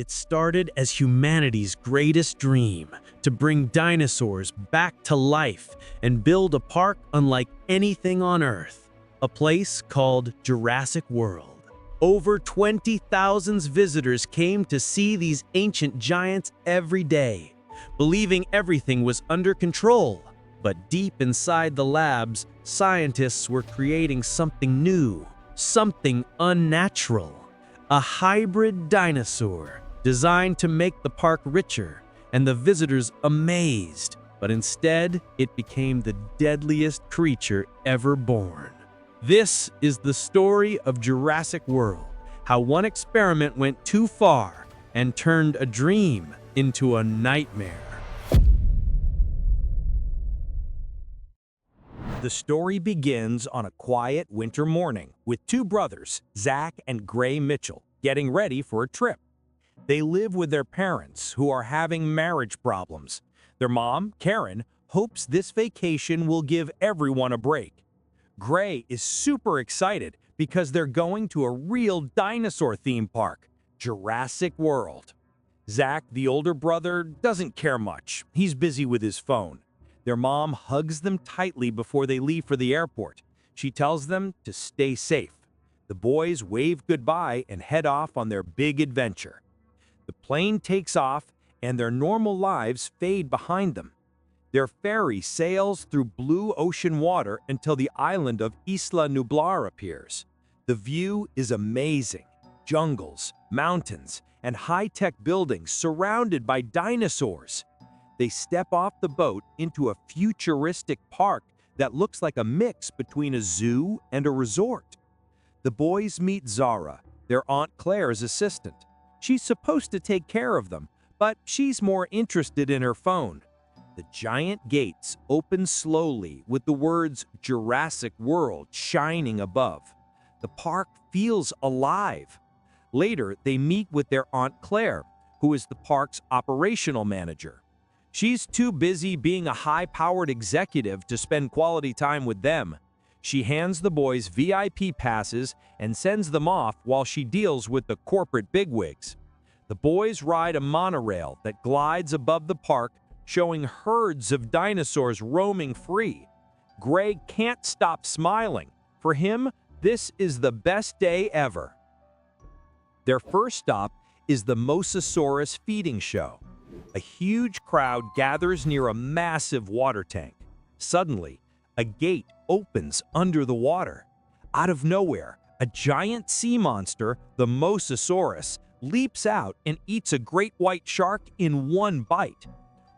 It started as humanity's greatest dream to bring dinosaurs back to life and build a park unlike anything on Earth, a place called Jurassic World. Over 20,000 visitors came to see these ancient giants every day, believing everything was under control. But deep inside the labs, scientists were creating something new, something unnatural. A hybrid dinosaur designed to make the park richer and the visitors amazed. But instead, it became the deadliest creature ever born. This is the story of Jurassic World, how one experiment went too far and turned a dream into a nightmare. The story begins on a quiet winter morning with two brothers, Zach and Gray Mitchell, getting ready for a trip. They live with their parents, who are having marriage problems. Their mom, Karen, hopes this vacation will give everyone a break. Gray is super excited because they're going to a real dinosaur theme park, Jurassic World. Zach, the older brother, doesn't care much. He's busy with his phone. Their mom hugs them tightly before they leave for the airport. She tells them to stay safe. The boys wave goodbye and head off on their big adventure. The plane takes off and their normal lives fade behind them. Their ferry sails through blue ocean water until the island of Isla Nublar appears. The view is amazing. Jungles, mountains, and high-tech buildings surrounded by dinosaurs. They step off the boat into a futuristic park that looks like a mix between a zoo and a resort. The boys meet Zara, their Aunt Claire's assistant. She's supposed to take care of them, but she's more interested in her phone. The giant gates open slowly with the words Jurassic World shining above. The park feels alive. Later, they meet with their Aunt Claire, who is the park's operational manager. She's too busy being a high-powered executive to spend quality time with them. She hands the boys VIP passes and sends them off while she deals with the corporate bigwigs. The boys ride a monorail that glides above the park, showing herds of dinosaurs roaming free. Greg can't stop smiling. For him, this is the best day ever. Their first stop is the Mosasaurus feeding show. A huge crowd gathers near a massive water tank. Suddenly, a gate opens under the water. Out of nowhere, a giant sea monster, the Mosasaurus, leaps out and eats a great white shark in one bite.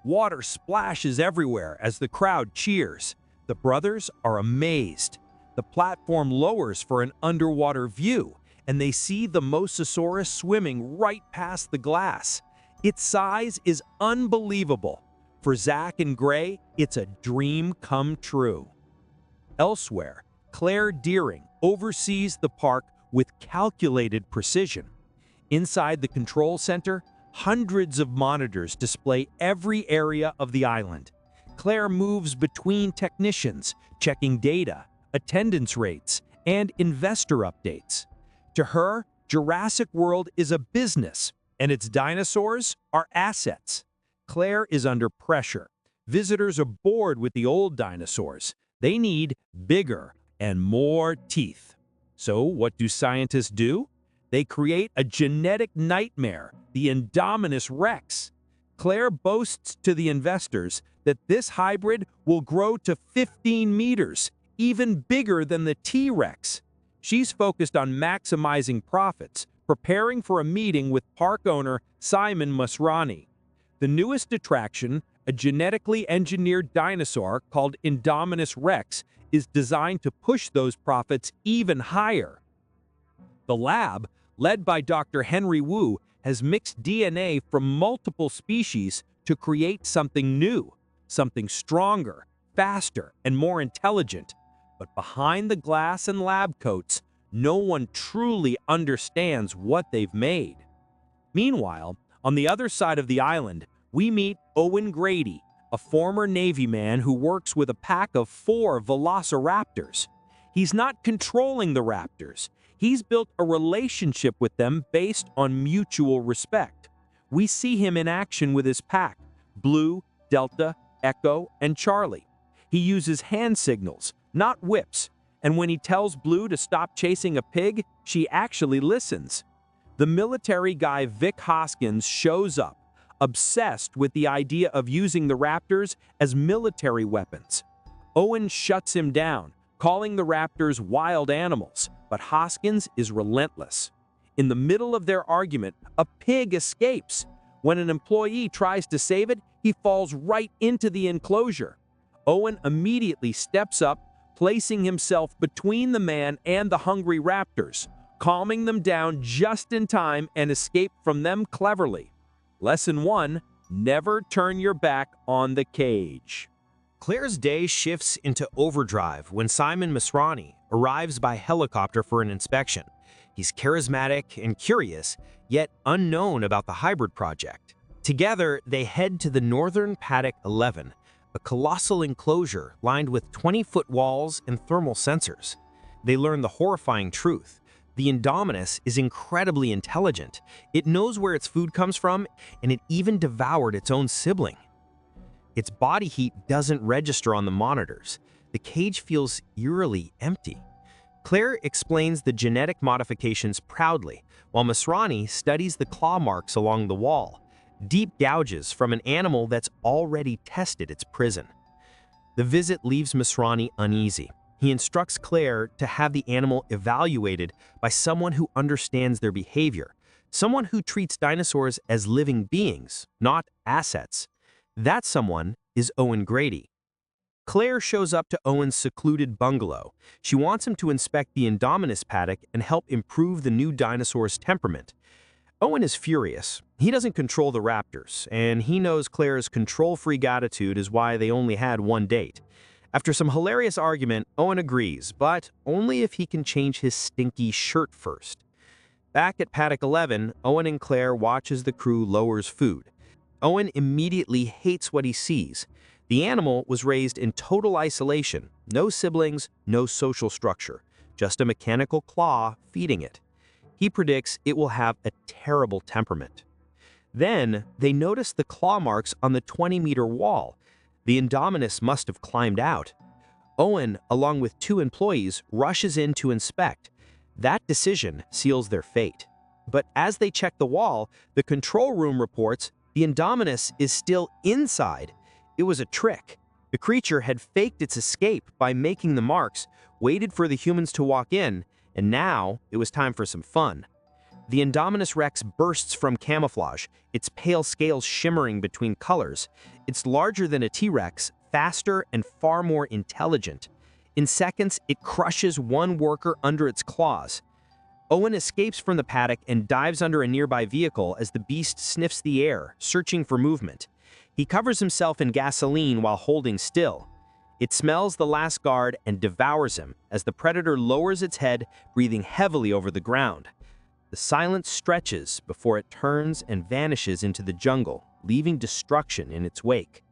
Water splashes everywhere as the crowd cheers. The brothers are amazed. The platform lowers for an underwater view, and they see the Mosasaurus swimming right past the glass. Its size is unbelievable. For Zach and Gray, it's a dream come true. Elsewhere, Claire Deering oversees the park with calculated precision. Inside the control center, hundreds of monitors display every area of the island. Claire moves between technicians, checking data, attendance rates, and investor updates. To her, Jurassic World is a business, and its dinosaurs are assets. Claire is under pressure. Visitors are bored with the old dinosaurs. They need bigger and more teeth. So what do scientists do? They create a genetic nightmare, the Indominus Rex. Claire boasts to the investors that this hybrid will grow to 15 meters, even bigger than the T-Rex. She's focused on maximizing profits, preparing for a meeting with park owner Simon Masrani. The newest attraction, a genetically engineered dinosaur called Indominus Rex, is designed to push those profits even higher. The lab, led by Dr. Henry Wu, has mixed DNA from multiple species to create something new, something stronger, faster, and more intelligent. But behind the glass and lab coats, no one truly understands what they've made. Meanwhile, on the other side of the island, we meet Owen Grady, a former Navy man who works with a pack of 4 velociraptors. He's not controlling the raptors. He's built a relationship with them based on mutual respect. We see him in action with his pack, Blue, Delta, Echo, and Charlie. He uses hand signals, not whips, and when he tells Blue to stop chasing a pig, she actually listens. The military guy Vic Hoskins shows up, obsessed with the idea of using the Raptors as military weapons. Owen shuts him down, calling the Raptors wild animals, but Hoskins is relentless. In the middle of their argument, a pig escapes. When an employee tries to save it, he falls right into the enclosure. Owen immediately steps up, placing himself between the man and the hungry Raptors, calming them down just in time and escape from them cleverly. Lesson 1, never turn your back on the cage. Claire's day shifts into overdrive when Simon Masrani arrives by helicopter for an inspection. He's charismatic and curious, yet unknown about the hybrid project. Together, they head to the Northern Paddock 11, a colossal enclosure lined with 20-foot walls and thermal sensors. They learn the horrifying truth. The Indominus is incredibly intelligent. It knows where its food comes from, and it even devoured its own sibling. Its body heat doesn't register on the monitors. The cage feels eerily empty. Claire explains the genetic modifications proudly, while Masrani studies the claw marks along the wall, deep gouges from an animal that's already tested its prison. The visit leaves Masrani uneasy. He instructs Claire to have the animal evaluated by someone who understands their behavior, someone who treats dinosaurs as living beings, not assets. That someone is Owen Grady. Claire shows up to Owen's secluded bungalow. She wants him to inspect the Indominus paddock and help improve the new dinosaur's temperament. Owen is furious. He doesn't control the Raptors, and he knows Claire's control-freak attitude is why they only had one date. After some hilarious argument, Owen agrees, but only if he can change his stinky shirt first. Back at Paddock 11, Owen and Claire watch as the crew lowers food. Owen immediately hates what he sees. The animal was raised in total isolation, no siblings, no social structure, just a mechanical claw feeding it. He predicts it will have a terrible temperament. Then, they notice the claw marks on the 20-meter wall. The Indominus must have climbed out. Owen, along with 2 employees, rushes in to inspect. That decision seals their fate. But as they check the wall, the control room reports the Indominus is still inside. It was a trick. The creature had faked its escape by making the marks, waited for the humans to walk in, and now it was time for some fun. The Indominus Rex bursts from camouflage, its pale scales shimmering between colors. It's larger than a T-Rex, faster and far more intelligent. In seconds, it crushes one worker under its claws. Owen escapes from the paddock and dives under a nearby vehicle as the beast sniffs the air, searching for movement. He covers himself in gasoline while holding still. It smells the last guard and devours him as the predator lowers its head, breathing heavily over the ground. The silence stretches before it turns and vanishes into the jungle, leaving destruction in its wake.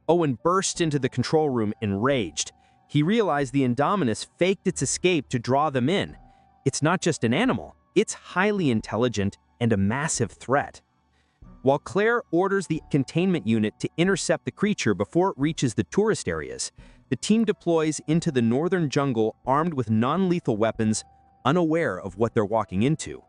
Owen bursts into the control room enraged. He realized the Indominus faked its escape to draw them in. It's not just an animal, it's highly intelligent and a massive threat. While Claire orders the containment unit to intercept the creature before it reaches the tourist areas, the team deploys into the northern jungle armed with non-lethal weapons, unaware of what they're walking into.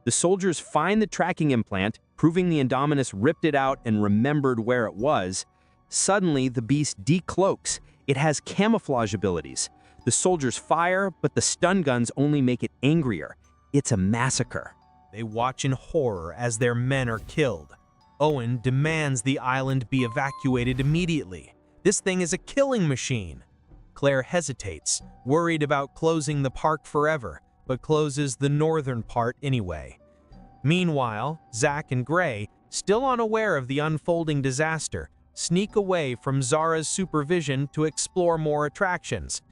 The soldiers find the tracking implant, proving the Indominus ripped it out and remembered where it was. Suddenly, the beast decloaks. It has camouflage abilities. The soldiers fire, but the stun guns only make it angrier. It's a massacre. They watch in horror as their men are killed. Owen demands the island be evacuated immediately. This thing is a killing machine. Claire hesitates, worried about closing the park forever, but closes the northern part anyway. Meanwhile, Zach and Gray, still unaware of the unfolding disaster, sneak away from Zara's supervision to explore more attractions.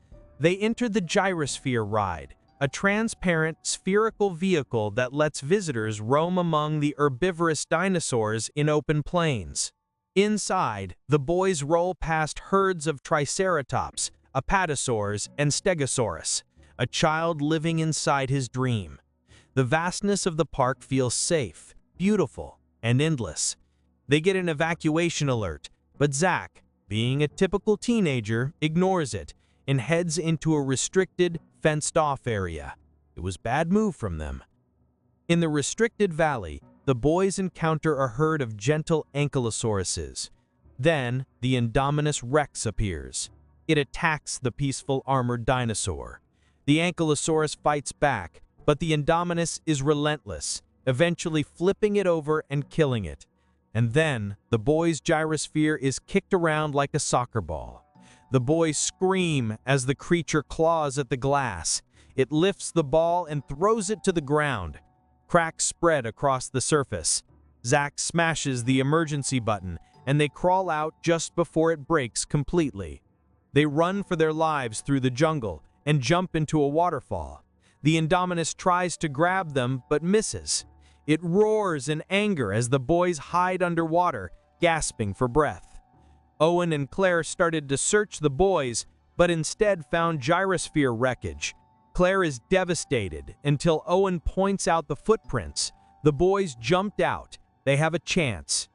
They enter the gyrosphere ride, a transparent spherical vehicle that lets visitors roam among the herbivorous dinosaurs in open plains. Inside, the boys roll past herds of Triceratops, Apatosaurs, and Stegosaurus, a child living inside his dream. The vastness of the park feels safe, beautiful, and endless. They get an evacuation alert, but Zach, being a typical teenager, ignores it and heads into a restricted, fenced-off area. It was a bad move from them. In the restricted valley, the boys encounter a herd of gentle ankylosauruses. Then, the Indominus Rex appears. It attacks the peaceful armored dinosaur. The ankylosaurus fights back, but the Indominus is relentless, eventually flipping it over and killing it. And then, the boy's gyrosphere is kicked around like a soccer ball. The boys scream as the creature claws at the glass. It lifts the ball and throws it to the ground. Cracks spread across the surface. Zach smashes the emergency button, and they crawl out just before it breaks completely. They run for their lives through the jungle and jump into a waterfall. The Indominus tries to grab them but misses. It roars in anger as the boys hide underwater, gasping for breath. Owen and Claire started to search the boys, but instead found gyrosphere wreckage. Claire is devastated until Owen points out the footprints. The boys jumped out. They have a chance.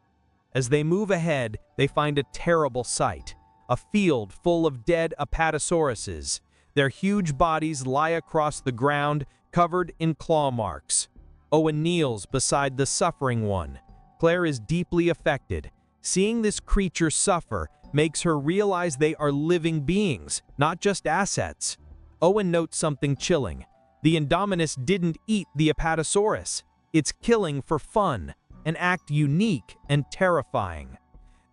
As they move ahead, they find a terrible sight. A field full of dead apatosauruses. Their huge bodies lie across the ground, covered in claw marks. Owen kneels beside the suffering one. Claire is deeply affected. Seeing this creature suffer makes her realize they are living beings, not just assets. Owen notes something chilling. The Indominus didn't eat the apatosaurus. It's killing for fun, an act unique and terrifying.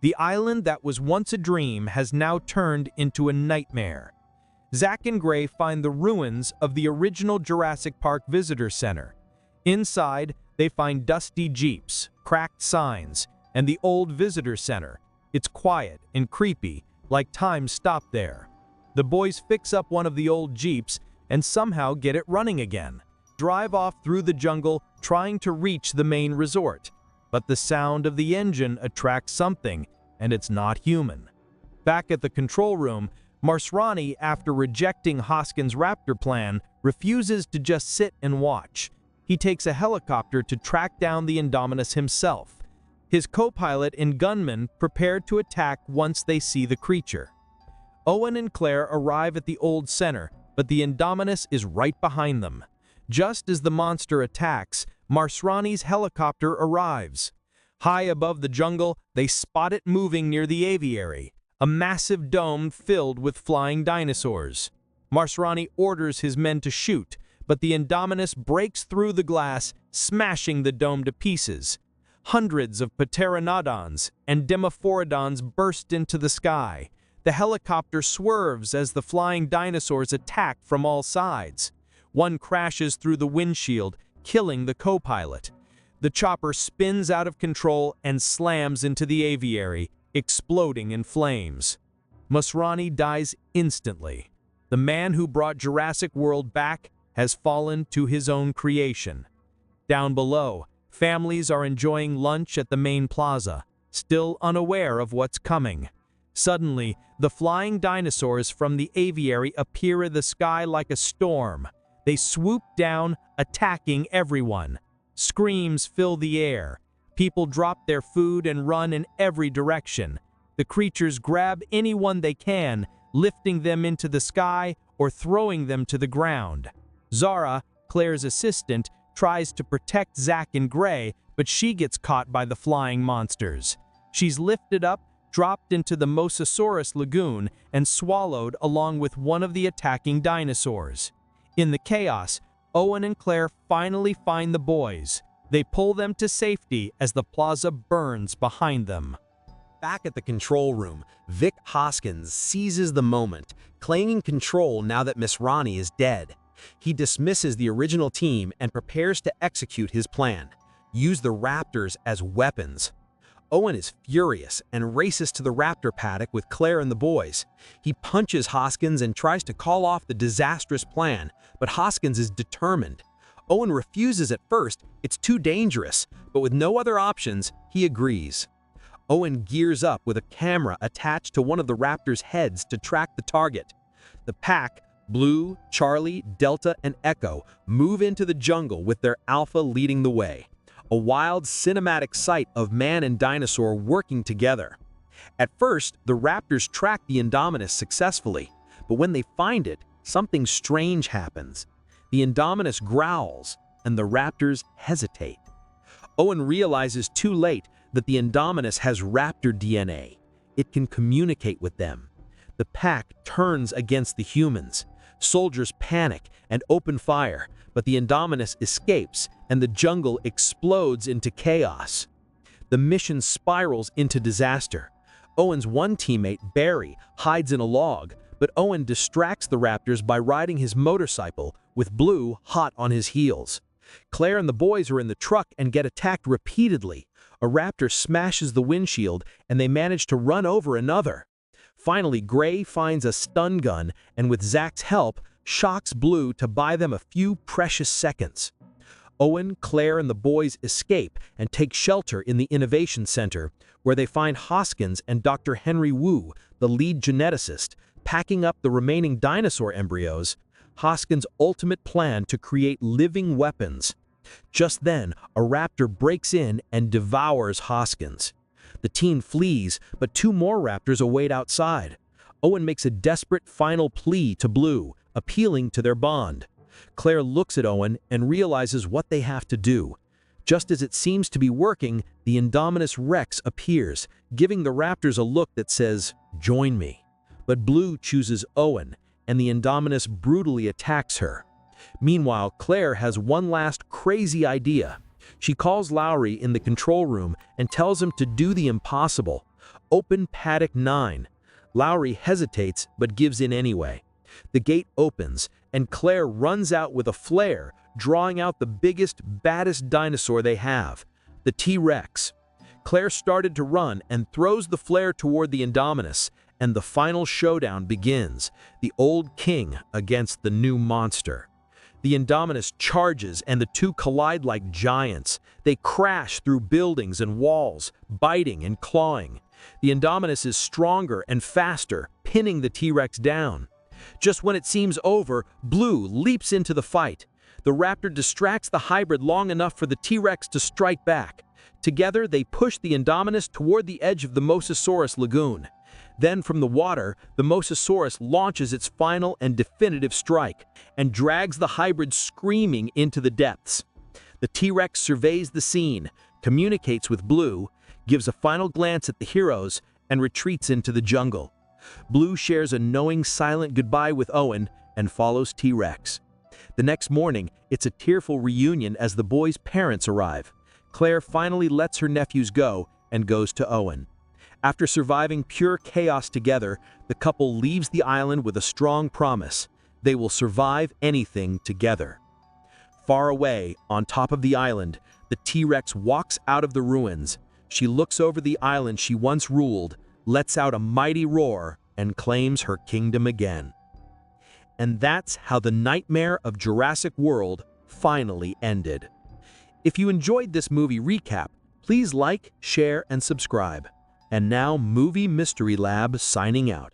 The island that was once a dream has now turned into a nightmare. Zach and Gray find the ruins of the original Jurassic Park Visitor Center. Inside, they find dusty jeeps, cracked signs, and the old visitor center. It's quiet and creepy, like time stopped there. The boys fix up one of the old jeeps and somehow get it running again. Drive off through the jungle, trying to reach the main resort. But the sound of the engine attracts something, and it's not human. Back at the control room, Masrani, after rejecting Hoskins' Raptor plan, refuses to just sit and watch. He takes a helicopter to track down the Indominus himself. His co-pilot and gunman prepare to attack once they see the creature. Owen and Claire arrive at the old center, but the Indominus is right behind them. Just as the monster attacks, Masrani's helicopter arrives. High above the jungle, they spot it moving near the Aviary, a massive dome filled with flying dinosaurs. Masrani orders his men to shoot, but the Indominus breaks through the glass, smashing the dome to pieces. Hundreds of pteranodons and dimorphodons burst into the sky. The helicopter swerves as the flying dinosaurs attack from all sides. One crashes through the windshield, killing the co-pilot. The chopper spins out of control and slams into the aviary, exploding in flames. Masrani dies instantly. The man who brought Jurassic World back has fallen to his own creation. Down below, families are enjoying lunch at the main plaza, still unaware of what's coming. Suddenly, the flying dinosaurs from the aviary appear in the sky like a storm. They swoop down, attacking everyone. Screams fill the air. People drop their food and run in every direction. The creatures grab anyone they can, lifting them into the sky or throwing them to the ground. Zara, Claire's assistant, tries to protect Zach and Gray, but she gets caught by the flying monsters. She's lifted up, dropped into the Mosasaurus lagoon, and swallowed along with one of the attacking dinosaurs. In the chaos, Owen and Claire finally find the boys. They pull them to safety as the plaza burns behind them. Back at the control room, Vic Hoskins seizes the moment, claiming control now that Masrani is dead. He dismisses the original team and prepares to execute his plan. Use the Raptors as weapons. Owen is furious and races to the Raptor paddock with Claire and the boys. He punches Hoskins and tries to call off the disastrous plan, but Hoskins is determined. Owen refuses at first, it's too dangerous, but with no other options, he agrees. Owen gears up with a camera attached to one of the Raptors' heads to track the target. The pack, Blue, Charlie, Delta, and Echo, move into the jungle with their alpha leading the way. a wild cinematic sight of man and dinosaur working together. At first, the Raptors track the Indominus successfully, but when they find it, something strange happens. The Indominus growls, and the Raptors hesitate. Owen realizes too late that the Indominus has Raptor DNA. It can communicate with them. The pack turns against the humans. Soldiers panic and open fire, but the Indominus escapes and the jungle explodes into chaos. The mission spirals into disaster. Owen's one teammate, Barry, hides in a log, but Owen distracts the Raptors by riding his motorcycle with Blue hot on his heels. Claire and the boys are in the truck and get attacked repeatedly. A Raptor smashes the windshield and they manage to run over another. Finally, Gray finds a stun gun and with Zach's help, shocks Blue to buy them a few precious seconds. Owen, Claire, and the boys escape and take shelter in the Innovation Center, where they find Hoskins and Dr. Henry Wu, the lead geneticist, packing up the remaining dinosaur embryos, Hoskins' ultimate plan to create living weapons. Just then, a raptor breaks in and devours Hoskins. The team flees, but two more raptors await outside. Owen makes a desperate final plea to Blue, appealing to their bond. Claire looks at Owen and realizes what they have to do. Just as it seems to be working, the Indominus Rex appears, giving the raptors a look that says, "Join me." But Blue chooses Owen, and the Indominus brutally attacks her. Meanwhile, Claire has one last crazy idea. She calls Lowry in the control room and tells him to do the impossible. Open paddock 9. Lowry hesitates but gives in anyway. The gate opens, and Claire runs out with a flare, drawing out the biggest, baddest dinosaur they have, the T-Rex. Claire started to run and throws the flare toward the Indominus, and the final showdown begins, the old king against the new monster. The Indominus charges and the two collide like giants. They crash through buildings and walls, biting and clawing. The Indominus is stronger and faster, pinning the T-Rex down. Just when it seems over, Blue leaps into the fight. The raptor distracts the hybrid long enough for the T-Rex to strike back. Together, they push the Indominus toward the edge of the Mosasaurus lagoon. Then, from the water, the Mosasaurus launches its final and definitive strike and drags the hybrid screaming into the depths. The T-Rex surveys the scene, communicates with Blue, gives a final glance at the heroes, and retreats into the jungle. Blue shares a knowing, silent goodbye with Owen and follows T-Rex. The next morning, it's a tearful reunion as the boys' parents arrive. Claire finally lets her nephews go and goes to Owen. After surviving pure chaos together, the couple leaves the island with a strong promise. They will survive anything together. Far away, on top of the island, the T-Rex walks out of the ruins. She looks over the island she once ruled, lets out a mighty roar, and claims her kingdom again. And that's how the nightmare of Jurassic World finally ended. If you enjoyed this movie recap, please like, share, and subscribe. And now Movie Mystery Lab signing out.